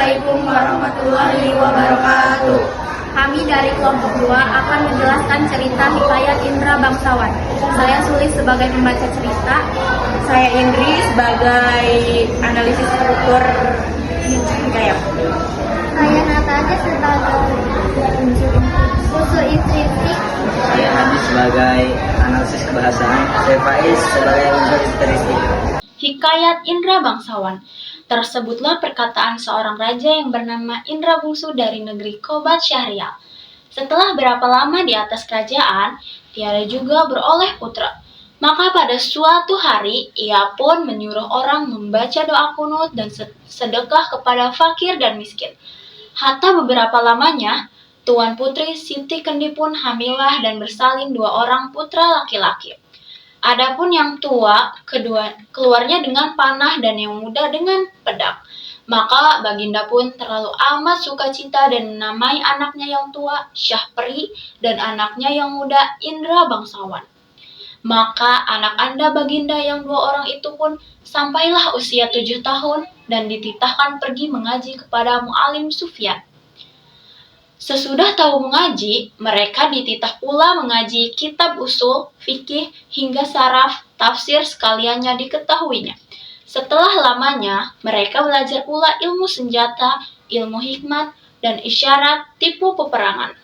Assalamualaikum warahmatullahi wabarakatuh. Kami dari kelompok 2 akan menjelaskan cerita Hikayat Indra Bangsawan. Saya Sulis sebagai pembaca cerita. Saya Indri sebagai analisis struktur hikayat. Saya Natasha sebagai unsur intrinsik. Saya Nabi sebagai analisis kebahasaan. Saya Faiz sebagai unsur intrinsik. Hikayat Indra Bangsawan. Tersebutlah perkataan seorang raja yang bernama Indra Bungsu dari negeri Kobat Syahrial. Setelah berapa lama di atas kerajaan, tiada juga beroleh putra. Maka pada suatu hari, ia pun menyuruh orang membaca doa kunut dan sedekah kepada fakir dan miskin. Hatta beberapa lamanya, Tuan Putri Siti Kendi pun hamilah dan bersalin 2 orang putra laki-laki. Adapun yang tua, keluarnya dengan panah dan yang muda dengan pedang. Maka Baginda pun terlalu amat sukacita dan menamai anaknya yang tua Syahperi dan anaknya yang muda Indra Bangsawan. Maka anak Anda Baginda yang 2 orang itu pun sampailah usia 7 tahun dan dititahkan pergi mengaji kepada Mu'alim Sufyan. Sesudah tahu mengaji, mereka dititah pula mengaji kitab usul, fikih, hingga saraf, tafsir sekaliannya diketahuinya. Setelah lamanya, mereka belajar pula ilmu senjata, ilmu hikmat, dan isyarat tipu peperangan.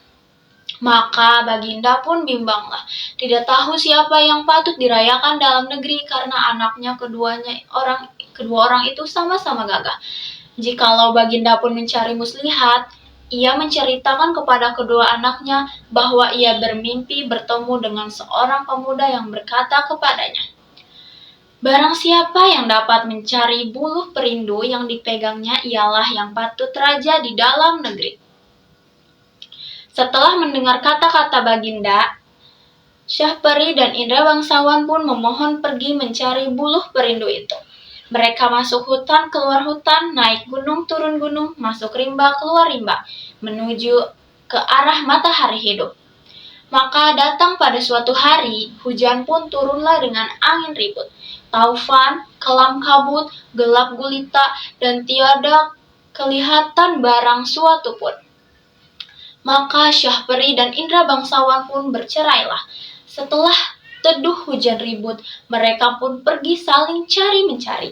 Maka Baginda pun bimbanglah, tidak tahu siapa yang patut dirayakan dalam negeri karena anaknya kedua orang itu sama-sama gagah. Jikalau Baginda pun mencari muslihat, ia menceritakan kepada kedua anaknya bahwa ia bermimpi bertemu dengan seorang pemuda yang berkata kepadanya, "Barang siapa yang dapat mencari buluh perindu yang dipegangnya ialah yang patut raja di dalam negeri." Setelah mendengar kata-kata Baginda, Syahperi dan Indra Bangsawan pun memohon pergi mencari buluh perindu itu. Mereka masuk hutan, keluar hutan, naik gunung, turun gunung, masuk rimba, keluar rimba, menuju ke arah matahari hidup. Maka datang pada suatu hari, hujan pun turunlah dengan angin ribut, taufan, kelam kabut, gelap gulita, dan tiada kelihatan barang suatu pun. Maka Syahperi dan Indra Bangsawan pun bercerailah. Setelah teduh hujan ribut, mereka pun pergi saling cari-mencari.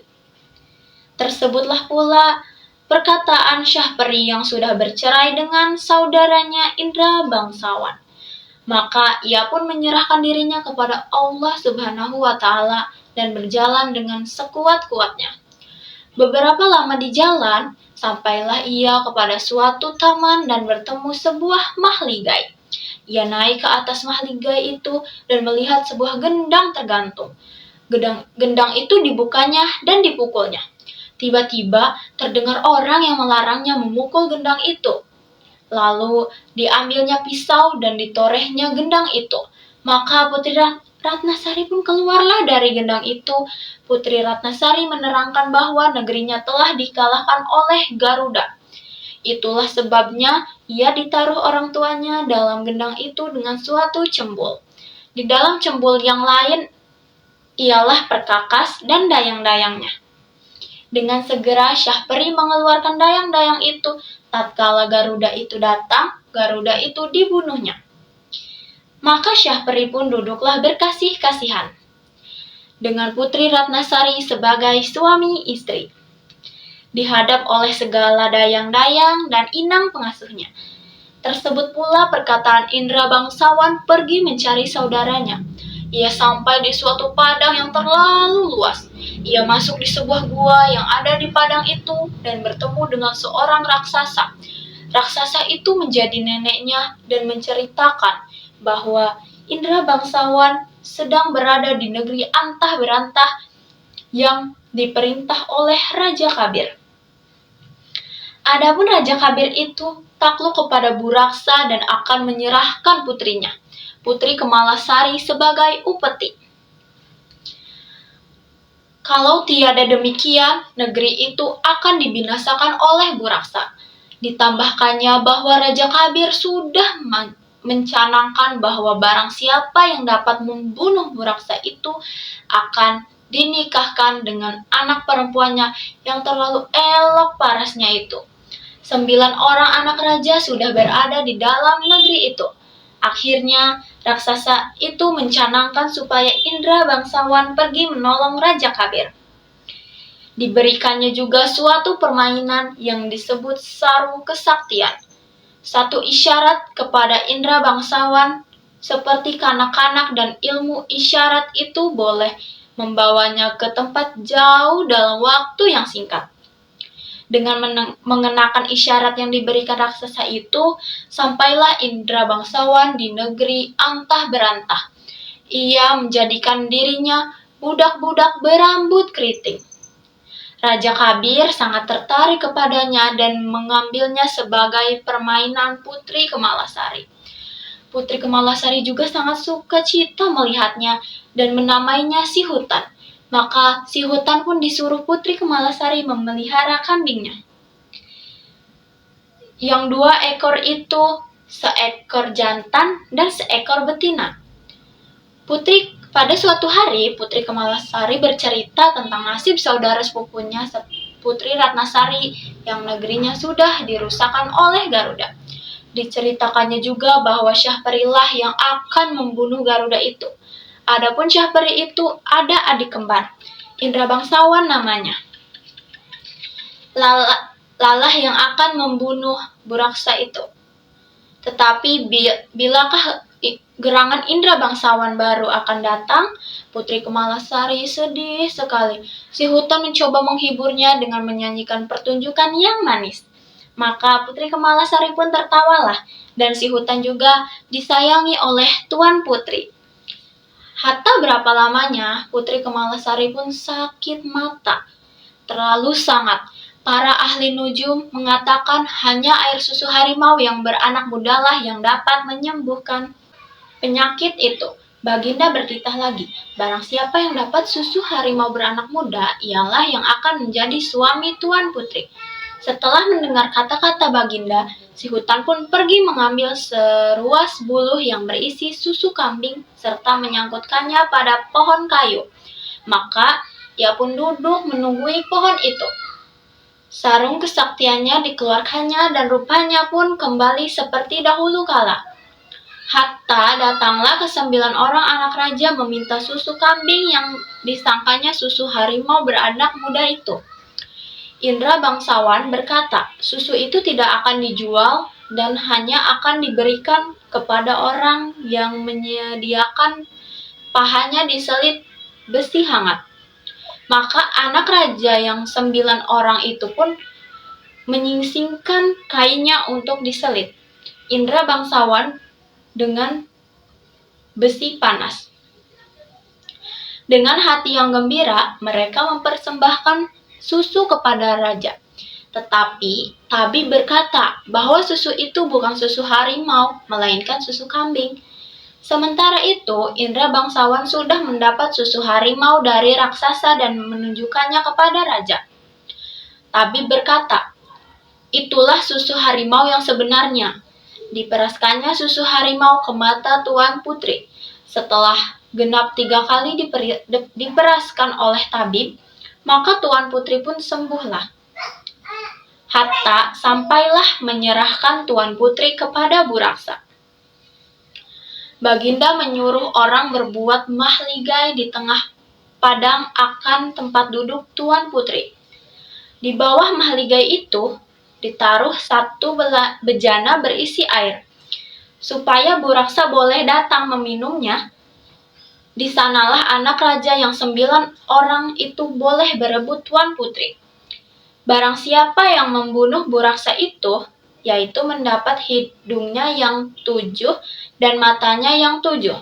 Tersebutlah pula perkataan Syahperi yang sudah bercerai dengan saudaranya Indra Bangsawan. Maka ia pun menyerahkan dirinya kepada Allah Subhanahu wa Ta'ala dan berjalan dengan sekuat-kuatnya. Beberapa lama di jalan, sampailah ia kepada suatu taman dan bertemu sebuah mahligai. Ia naik ke atas mahligai itu dan melihat sebuah gendang tergantung. Gendang itu dibukanya dan dipukulnya. Tiba-tiba terdengar orang yang melarangnya memukul gendang itu. Lalu diambilnya pisau dan ditorehnya gendang itu. Maka Putri Ratnasari pun keluarlah dari gendang itu. Putri Ratnasari menerangkan bahwa negerinya telah dikalahkan oleh Garuda. Itulah sebabnya ia ditaruh orang tuanya dalam gendang itu dengan suatu cembul. Di dalam cembul yang lain ialah perkakas dan dayang-dayangnya. Dengan segera Syahperi mengeluarkan dayang-dayang itu. Tatkala Garuda itu datang, Garuda itu dibunuhnya. Maka Syahperi pun duduklah berkasih-kasihan dengan Putri Ratnasari sebagai suami istri, dihadap oleh segala dayang-dayang dan inang pengasuhnya. Tersebut pula perkataan Indra Bangsawan pergi mencari saudaranya. Ia sampai di suatu padang yang terlalu luas. Ia masuk di sebuah gua yang ada di padang itu dan bertemu dengan seorang raksasa. Raksasa itu menjadi neneknya dan menceritakan bahwa Indra Bangsawan sedang berada di negeri antah berantah yang diperintah oleh Raja Kabir. Adapun Raja Kabir itu takluk kepada Buraksa dan akan menyerahkan putrinya, Putri Kemalasari, sebagai upeti. Kalau tiada demikian, negeri itu akan dibinasakan oleh Buraksa. Ditambahkannya bahwa Raja Kabir sudah mencanangkan bahwa barang siapa yang dapat membunuh Buraksa itu akan dinikahkan dengan anak perempuannya yang terlalu elok parasnya itu. 9 orang anak raja sudah berada di dalam negeri itu. Akhirnya, raksasa itu mencanangkan supaya Indra bangsawan pergi menolong Raja Kabir. Diberikannya juga suatu permainan yang disebut Saru Kesaktian. Satu isyarat kepada Indra bangsawan seperti kanak-kanak, dan ilmu isyarat itu boleh membawanya ke tempat jauh dalam waktu yang singkat. Dengan mengenakan isyarat yang diberikan raksasa itu, sampailah Indra bangsawan di negeri antah berantah. Ia menjadikan dirinya budak-budak berambut keriting. Raja Kabir sangat tertarik kepadanya dan mengambilnya sebagai permainan Putri Kemalasari. Putri Kemalasari juga sangat suka cita melihatnya dan menamainya si hutan. Maka si hutan pun disuruh Putri Kemalasari memelihara kambingnya. Yang 2 ekor itu seekor jantan dan seekor betina. Pada suatu hari, Putri Kemalasari bercerita tentang nasib saudara sepupunya, Putri Ratnasari, yang negerinya sudah dirusakkan oleh Garuda. Diceritakannya juga bahwa Syahperilah yang akan membunuh Garuda itu. Adapun Syahperi itu ada adik kembar, Indra bangsawan namanya. Lalah yang akan membunuh Buraksa itu. Tetapi bilakah gerangan Indra bangsawan baru akan datang, Putri Kemalasari sedih sekali. Si hutan mencoba menghiburnya dengan menyanyikan pertunjukan yang manis. Maka Putri Kemalasari pun tertawalah, dan si hutan juga disayangi oleh Tuan Putri. Hatta berapa lamanya, Putri Kemalasari pun sakit mata. Terlalu sangat. Para ahli nujum mengatakan hanya air susu harimau yang beranak mudalah yang dapat menyembuhkan penyakit itu. Baginda bertitah lagi, barang siapa yang dapat susu harimau beranak muda, ialah yang akan menjadi suami Tuan Putri. Setelah mendengar kata-kata Baginda, si hutan pun pergi mengambil seruas buluh yang berisi susu kambing serta menyangkutkannya pada pohon kayu. Maka ia pun duduk menunggui pohon itu. Sarung kesaktiannya dikeluarkannya dan rupanya pun kembali seperti dahulu kala. Hatta datanglah ke 9 orang anak raja meminta susu kambing yang disangkanya susu harimau beranak muda itu. Indra bangsawan berkata, susu itu tidak akan dijual dan hanya akan diberikan kepada orang yang menyediakan pahanya diselit besi hangat. Maka anak raja yang 9 orang itu pun menyingsingkan kainnya untuk diselit Indra bangsawan dengan besi panas. Dengan hati yang gembira, mereka mempersembahkan susu kepada raja. Tetapi tabib berkata bahwa susu itu bukan susu harimau, melainkan susu kambing. Sementara itu, Indra bangsawan sudah mendapat susu harimau dari raksasa dan menunjukkannya kepada raja. Tabib berkata, itulah susu harimau yang sebenarnya. Diperaskannya susu harimau ke mata Tuan Putri. Setelah genap 3 kali diperaskan oleh tabib, maka Tuan Putri pun sembuhlah. Hatta sampailah menyerahkan Tuan Putri kepada Buraksa. Baginda menyuruh orang berbuat mahligai di tengah padang akan tempat duduk Tuan Putri. Di bawah mahligai itu ditaruh satu bejana berisi air. Supaya Buraksa boleh datang meminumnya, di sanalah anak raja yang 9 orang itu boleh berebut Tuan Putri. Barang siapa yang membunuh Buraksa itu, yaitu mendapat hidungnya yang 7 dan matanya yang 7.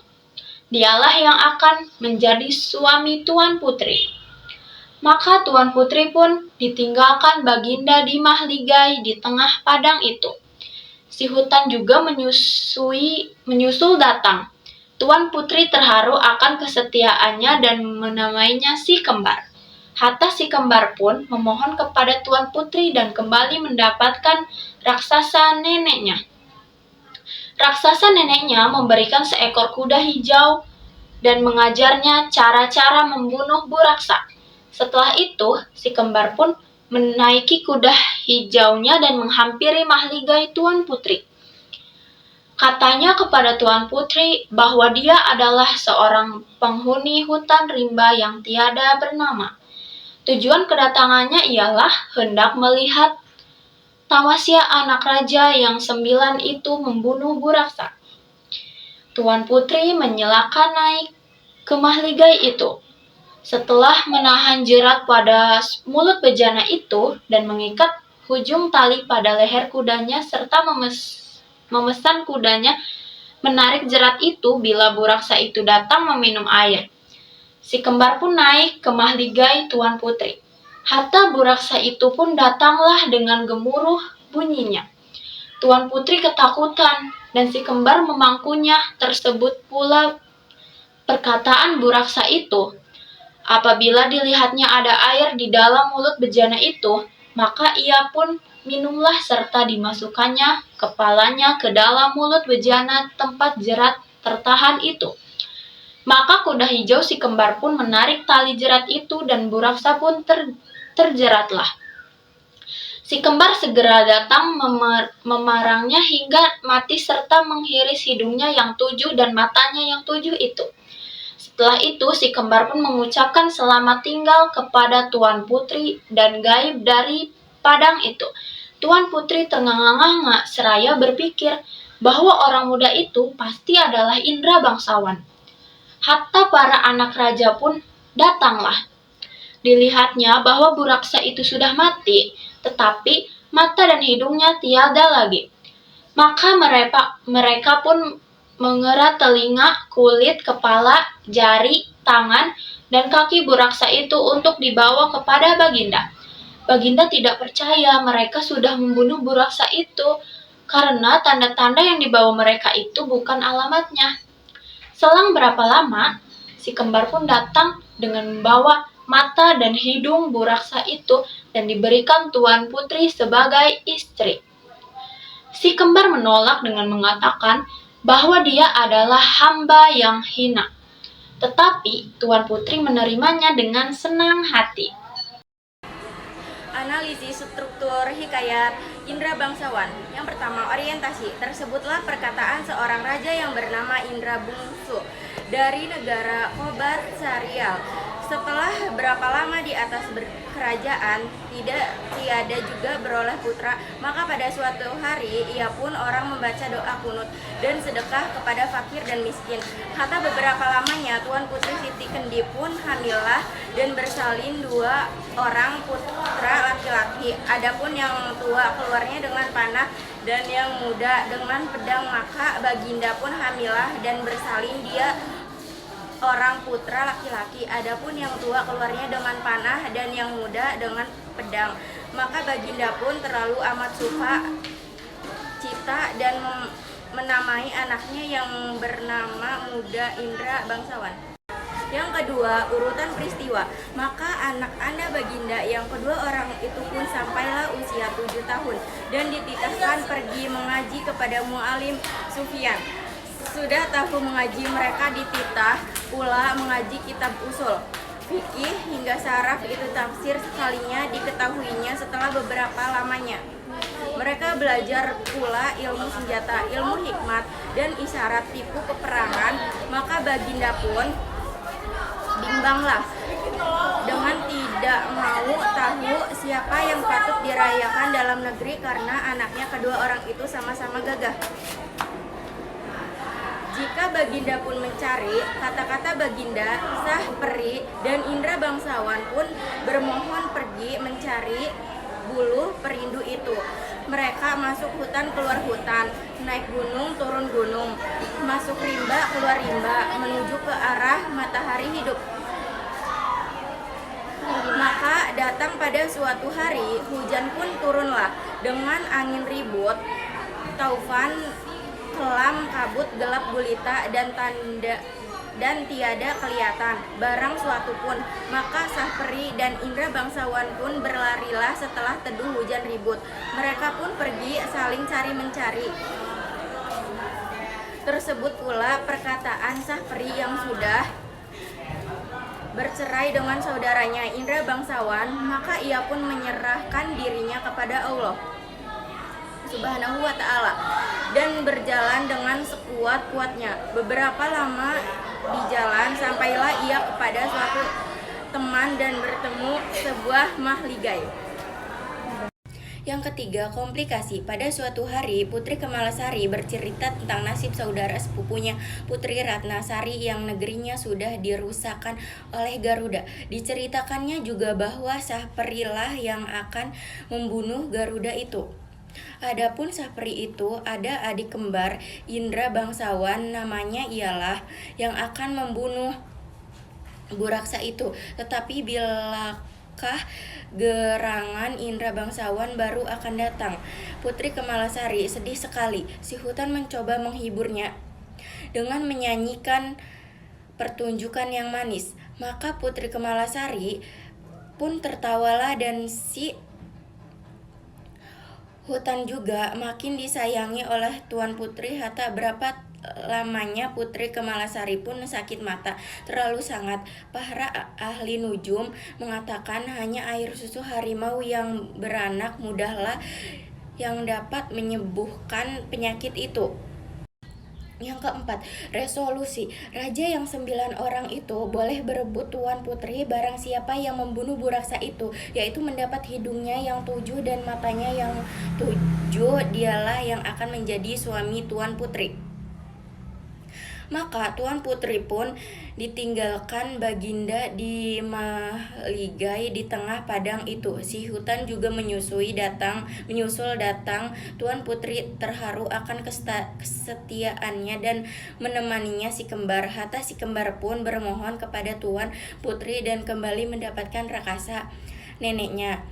Dialah yang akan menjadi suami Tuan Putri. Maka Tuan Putri pun ditinggalkan Baginda di mahligai di tengah padang itu. Si hutan juga menyusul datang. Tuan Putri terharu akan kesetiaannya dan menamainya si kembar. Hatta si kembar pun memohon kepada Tuan Putri dan kembali mendapatkan raksasa neneknya. Raksasa neneknya memberikan seekor kuda hijau dan mengajarnya cara-cara membunuh Buraksa. Setelah itu, si kembar pun menaiki kuda hijaunya dan menghampiri Mahligai Tuan Putri. Katanya kepada Tuan Putri bahwa dia adalah seorang penghuni hutan rimba yang tiada bernama. Tujuan kedatangannya ialah hendak melihat tamasya anak raja yang 9 itu membunuh Buraksa. Tuan Putri menyilakkan naik ke Mahligai itu. Setelah menahan jerat pada mulut bejana itu dan mengikat ujung tali pada leher kudanya serta memesan kudanya menarik jerat itu bila Buraksa itu datang meminum air. Si kembar pun naik ke Mahligai Tuan Putri. Hatta Buraksa itu pun datanglah dengan gemuruh bunyinya. Tuan Putri ketakutan dan si kembar memangkunya. Tersebut pula perkataan Buraksa itu. Apabila dilihatnya ada air di dalam mulut bejana itu, maka ia pun minumlah serta dimasukkannya kepalanya ke dalam mulut bejana tempat jerat tertahan itu. Maka kuda hijau si kembar pun menarik tali jerat itu dan Buraksa pun terjeratlah. Si kembar segera datang memarangnya hingga mati serta menghiris hidungnya yang 7 dan matanya yang 7 itu. Setelah itu si kembar pun mengucapkan selamat tinggal kepada Tuan Putri dan gaib dari padang itu. Tuan Putri ternganga-nganga seraya berpikir bahwa orang muda itu pasti adalah Indra bangsawan. Hatta para anak raja pun datanglah. Dilihatnya bahwa Buraksa itu sudah mati, tetapi mata dan hidungnya tiada lagi. Maka mereka pun mengerat telinga, kulit, kepala, jari, tangan, dan kaki Buraksa itu untuk dibawa kepada Baginda. Baginda tidak percaya mereka sudah membunuh Buraksa itu karena tanda-tanda yang dibawa mereka itu bukan alamatnya. Selang berapa lama, si kembar pun datang dengan membawa mata dan hidung Buraksa itu dan diberikan Tuan Putri sebagai istri. Si kembar menolak dengan mengatakan bahwa dia adalah hamba yang hina. Tetapi Tuan Putri menerimanya dengan senang hati. Analisis struktur hikayat Indra bangsawan. Yang pertama, orientasi. Tersebutlah perkataan seorang raja yang bernama Indra Bungsu dari negara Khobar Syarial. Setelah berapa lama di atas kerajaan, tiada juga beroleh putra, maka pada suatu hari ia pun orang membaca doa kunut dan sedekah kepada fakir dan miskin. Hatta beberapa lamanya Tuan Putri Siti Kendi pun hamillah dan bersalin 2 orang putra laki-laki. Adapun yang tua keluarnya dengan panah dan yang muda dengan pedang, maka Baginda pun hamillah dan bersalin dia orang putra laki-laki. Adapun yang tua keluarnya dengan panah dan yang muda dengan pedang, maka Baginda pun terlalu amat suka cita dan menamai anaknya yang bernama Muda Indra bangsawan. Yang kedua, urutan peristiwa. Maka anak Anda Baginda yang kedua orang itu pun sampailah usia 7 tahun dan dititahkan pergi mengaji kepada Mu'alim Sufyan. Sudah tahu mengaji, mereka dititah pula mengaji kitab usul, fikih hingga saraf, itu tafsir sekalinya diketahuinya setelah beberapa lamanya. Mereka belajar pula ilmu senjata, ilmu hikmat, dan isyarat tipu peperangan. Maka Baginda pun bimbanglah dengan tidak mau tahu siapa yang patut dirayakan dalam negeri karena anaknya kedua orang itu sama-sama gagah. Jika Baginda pun mencari, kata-kata Baginda, Sah Peri, dan Indra bangsawan pun bermohon pergi mencari buluh perindu itu. Mereka masuk hutan keluar hutan, naik gunung turun gunung, masuk rimba keluar rimba, menuju ke arah matahari hidup. Maka datang pada suatu hari, hujan pun turunlah dengan angin ribut, taufan, kelam, kabut, gelap gulita, dan tiada kelihatan barang suatu pun. Maka Sah Peri dan Indra bangsawan pun berlarilah setelah teduh hujan ribut. Mereka pun pergi saling cari mencari. Tersebut pula perkataan Sah Peri yang sudah bercerai dengan saudaranya Indra Bangsawan, maka ia pun menyerahkan dirinya kepada Allah Subhanahu wa Ta'ala dan berjalan dengan sekuat-kuatnya. Beberapa lama di jalan sampailah ia kepada suatu teman dan bertemu sebuah mahligai. Yang ketiga, komplikasi. Pada suatu hari, Putri Kemalasari bercerita tentang nasib saudara sepupunya, Putri Ratnasari, yang negerinya sudah dirusakkan oleh Garuda. Diceritakannya juga bahwa Sahperilah yang akan membunuh Garuda itu. Adapun Sahperi itu ada adik kembar Indra Bangsawan, namanya ialah yang akan membunuh Buraksa itu. Tetapi bilakah gerangan Indra Bangsawan baru akan datang? Putri Kemalasari sedih sekali. Si Hutan mencoba menghiburnya dengan menyanyikan pertunjukan yang manis. Maka Putri Kemalasari pun tertawalah dan si Hutan juga makin disayangi oleh Tuan Putri. Hatta berapa lamanya Putri Kemalasari pun sakit mata terlalu sangat. Para ahli nujum mengatakan hanya air susu harimau yang beranak mudahlah yang dapat menyembuhkan penyakit itu. Yang keempat, resolusi. Raja yang 9 orang itu boleh berebut Tuan Putri barang siapa yang membunuh Buraksa itu, yaitu mendapat hidungnya yang 7 dan matanya yang 7. Dialah yang akan menjadi suami Tuan Putri. Maka Tuan Putri pun ditinggalkan Baginda di mahligai di tengah padang itu. Si Hutan juga menyusul datang. Tuan Putri terharu akan kesetiaannya dan menemaninya si kembar. Hatta si kembar pun bermohon kepada Tuan Putri dan kembali mendapatkan rakasa neneknya.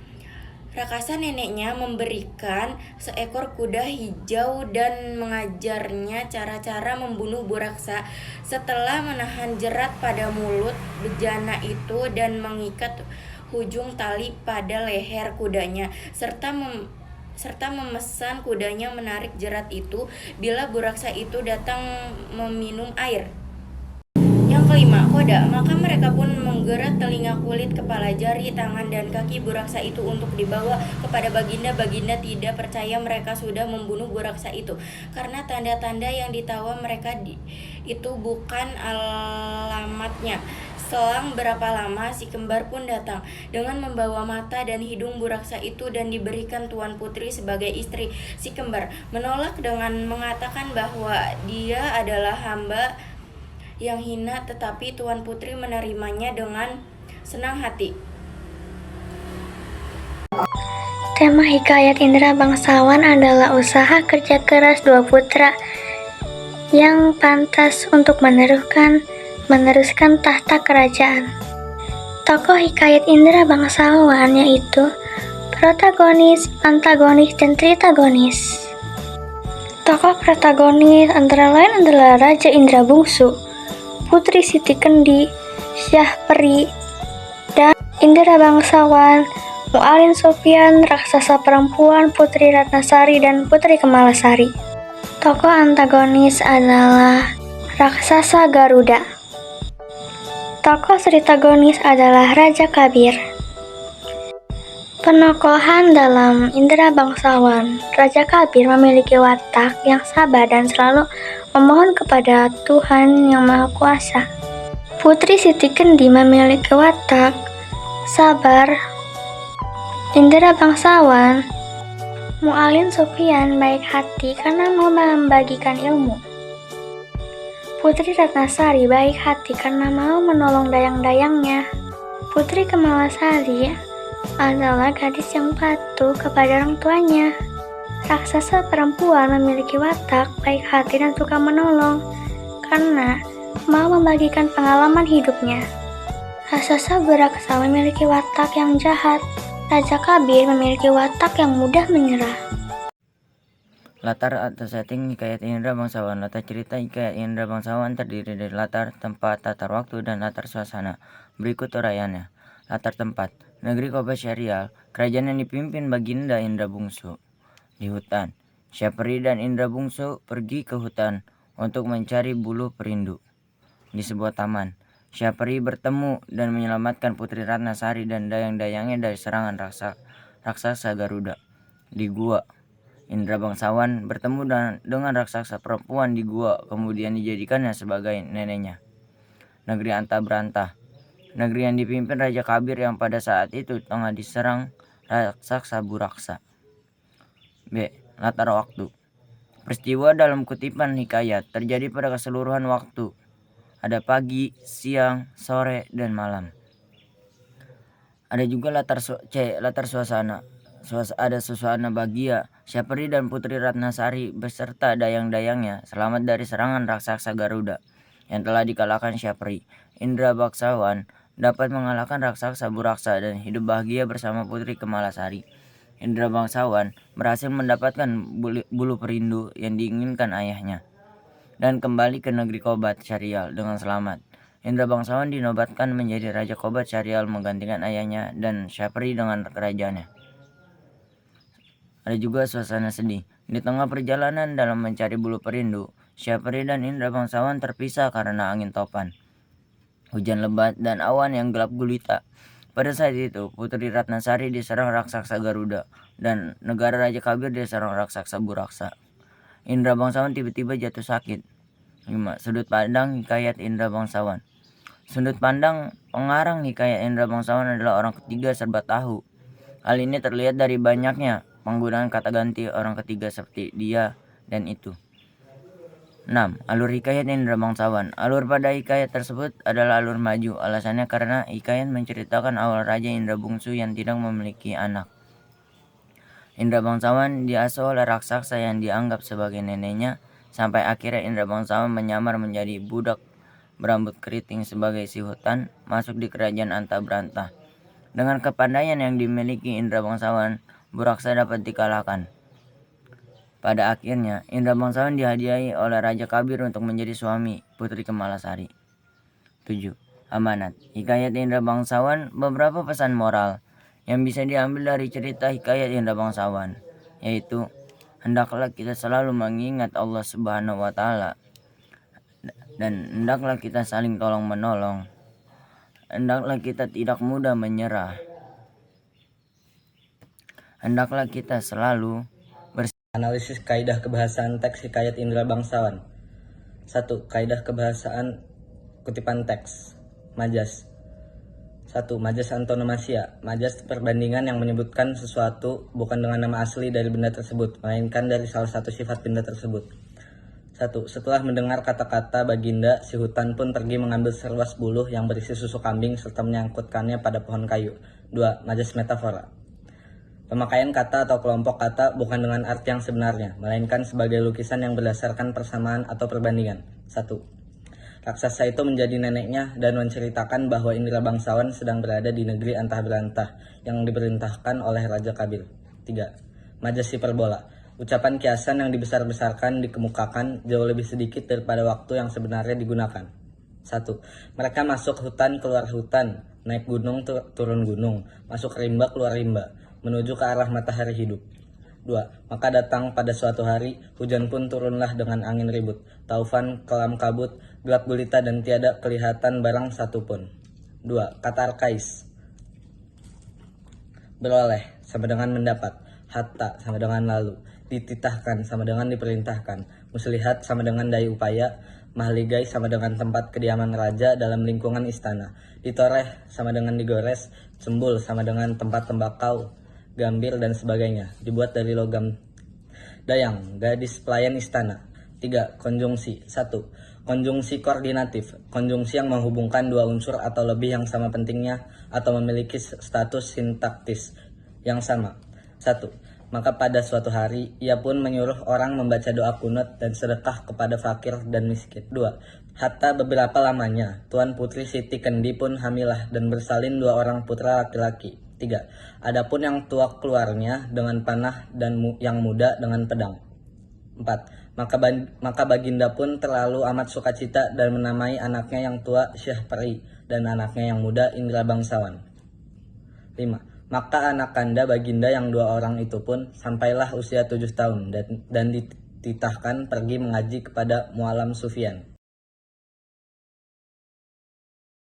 Rakasa neneknya memberikan seekor kuda hijau dan mengajarnya cara-cara membunuh Buraksa. Setelah menahan jerat pada mulut bejana itu dan mengikat ujung tali pada leher kudanya, serta memesan kudanya menarik jerat itu bila Buraksa itu datang meminum air. Yang kelima, koda. Maka mereka pun menggerak telinga, kulit, kepala, jari, tangan, dan kaki Buraksa itu untuk dibawa kepada Baginda. Baginda tidak percaya mereka sudah membunuh Buraksa itu, karena tanda-tanda yang ditawa mereka itu bukan alamatnya. Selang berapa lama si kembar pun datang dengan membawa mata dan hidung Buraksa itu dan diberikan Tuan Putri sebagai istri. Si kembar menolak dengan mengatakan bahwa dia adalah hamba yang hina, tetapi Tuan Putri menerimanya dengan senang hati. Tema hikayat Indra Bangsawan adalah usaha kerja keras dua putra yang pantas untuk meneruskan tahta kerajaan. Tokoh hikayat Indra Bangsawan yaitu protagonis, antagonis, dan tritagonis. Tokoh protagonis antara lain adalah Raja Indra Bungsu, Putri Siti Kendi, Syahperi, dan Indra Bangsawan, Mu'alin Sofyan, raksasa perempuan Putri Ratnasari dan Putri Kemalasari. Tokoh antagonis adalah raksasa Garuda. Tokoh tritagonis adalah Raja Kabir. Penokohan dalam Indra Bangsawan. Raja Kabir memiliki watak yang sabar dan selalu memohon kepada Tuhan Yang Maha Kuasa. Putri Siti Kendi memiliki watak sabar. Indra Bangsawan, Mu'alin Sofyan baik hati karena mau membagikan ilmu. Putri Ratnasari baik hati karena mau menolong dayang-dayangnya. Putri Kemalasari adalah gadis yang patuh kepada orang tuanya. Raksasa perempuan memiliki watak baik hati dan suka menolong karena mau membagikan pengalaman hidupnya. Raksasa Buraksa memiliki watak yang jahat. Raja Kabir memiliki watak yang mudah menyerah. Latar atau setting hikayat Indra Bangsawan. Latar cerita hikayat Indra Bangsawan terdiri dari latar, tempat, tatar waktu, dan latar suasana. Berikut uraiannya. Latar tempat: negeri Kobat Syarial, kerajaan yang dipimpin Baginda Indra Bungsu. Di hutan, Syahperi dan Indra Bungsu pergi ke hutan untuk mencari buluh perindu. Di sebuah taman, Syahperi bertemu dan menyelamatkan Putri Ratnasari dan dayang-dayangnya dari serangan raksasa Garuda di gua. Indra Bangsawan bertemu dengan raksasa perempuan di gua, kemudian dijadikannya sebagai neneknya. Negeri Anta Berantah, negeri yang dipimpin Raja Kabir yang pada saat itu tengah diserang raksasa Buraksa. B. Latar waktu. Peristiwa dalam kutipan hikayat terjadi pada keseluruhan waktu. Ada pagi, siang, sore, dan malam. Ada juga latar suasana. Ada suasana bahagia. Syahperi dan Putri Ratnasari beserta dayang-dayangnya selamat dari serangan raksasa Garuda yang telah dikalahkan Syahperi. Indra Bangsawan dapat mengalahkan raksasa Buraksa dan hidup bahagia bersama Putri Kemalasari. Indra Bangsawan berhasil mendapatkan bulu perindu yang diinginkan ayahnya dan kembali ke negeri Kobat Syarial dengan selamat. Indra Bangsawan dinobatkan menjadi Raja Kobat Syarial menggantikan ayahnya dan Syahperi dengan kerajaannya. Ada juga suasana sedih. Di tengah perjalanan dalam mencari bulu perindu, Syahperi dan Indra Bangsawan terpisah karena angin topan, hujan lebat, dan awan yang gelap gulita. Pada saat itu, Putri Ratnasari diserang raksasa Garuda dan negara Raja Kabir diserang raksasa Buraksa. Indra Bangsawan tiba-tiba jatuh sakit. 5. Sudut pandang hikayat Indra Bangsawan. Sudut pandang pengarang hikayat Indra Bangsawan adalah orang ketiga serba tahu. Hal ini terlihat dari banyaknya penggunaan kata ganti orang ketiga seperti dia dan itu. 6. Alur hikayat Indra Bangsawan. Alur pada hikayat tersebut adalah alur maju. Alasannya karena hikayat menceritakan awal Raja Indra Bungsu yang tidak memiliki anak. Indra Bangsawan diasuh oleh raksasa yang dianggap sebagai neneknya, sampai akhirnya Indra Bangsawan menyamar menjadi budak berambut keriting sebagai si hutan masuk di kerajaan Anta Berantah. Dengan kepandaian yang dimiliki Indra Bangsawan, Buraksa dapat dikalahkan. Pada akhirnya, Indra Bangsawan dihadiahi oleh Raja Kabir untuk menjadi suami Putri Kemalasari. 7. Amanat. Hikayat Indra Bangsawan beberapa pesan moral yang bisa diambil dari cerita hikayat Indra Bangsawan, yaitu hendaklah kita selalu mengingat Allah Subhanahu wa Ta'ala, dan hendaklah kita saling tolong menolong. Hendaklah kita tidak mudah menyerah. Hendaklah kita selalu Analisis kaidah kebahasaan teks hikayat Indra Bangsawan. 1. Kaidah kebahasaan kutipan teks. Majas. 1. Majas antonomasia. Majas perbandingan yang menyebutkan sesuatu bukan dengan nama asli dari benda tersebut, melainkan dari salah satu sifat benda tersebut. 1. Setelah mendengar kata-kata Baginda, si hutan pun pergi mengambil seruas buluh yang berisi susu kambing serta menyangkutkannya pada pohon kayu. 2. Majas metafora. Pemakaian kata atau kelompok kata bukan dengan arti yang sebenarnya, melainkan sebagai lukisan yang berdasarkan persamaan atau perbandingan. 1. Raksasa itu menjadi neneknya dan menceritakan bahwa Indra Bangsawan sedang berada di negeri Antah Berantah yang diperintahkan oleh Raja Kabir. 3. Majas hiperbola. Ucapan kiasan yang dibesar-besarkan dikemukakan jauh lebih sedikit daripada waktu yang sebenarnya digunakan. 1. Mereka masuk hutan keluar hutan, naik gunung turun gunung, masuk rimba keluar rimba, menuju ke arah matahari hidup. 2. Maka datang pada suatu hari, hujan pun turunlah dengan angin ribut, taufan, kelam kabut, gelap gulita dan tiada kelihatan barang satupun. 2. Kata arkais. Beroleh sama dengan mendapat, hatta sama dengan lalu, dititahkan sama dengan diperintahkan, muslihat sama dengan daya upaya, mahligai sama dengan tempat kediaman raja dalam lingkungan istana, ditoreh sama dengan digores, cembul sama dengan tempat tembakau, gambir dan sebagainya, dibuat dari logam. Dayang, gadis pelayan istana. 3. Konjungsi. 1. Konjungsi koordinatif, konjungsi yang menghubungkan dua unsur atau lebih yang sama pentingnya atau memiliki status sintaktis yang sama. 1. Maka pada suatu hari, ia pun menyuruh orang membaca doa kunut dan sedekah kepada fakir dan miskin. 2. Hatta beberapa lamanya, Tuan Putri Siti Kendi pun hamilah dan bersalin 2 orang putra laki-laki. 3. Adapun yang tua keluarnya dengan panah dan yang muda dengan pedang. 4. Maka Baginda pun terlalu amat sukacita dan menamai anaknya yang tua Syahperi dan anaknya yang muda Indra Bangsawan. 5. Maka anak kanda Baginda yang 2 orang itu pun sampailah usia 7 tahun dan dititahkan pergi mengaji kepada Mualam Sufyan.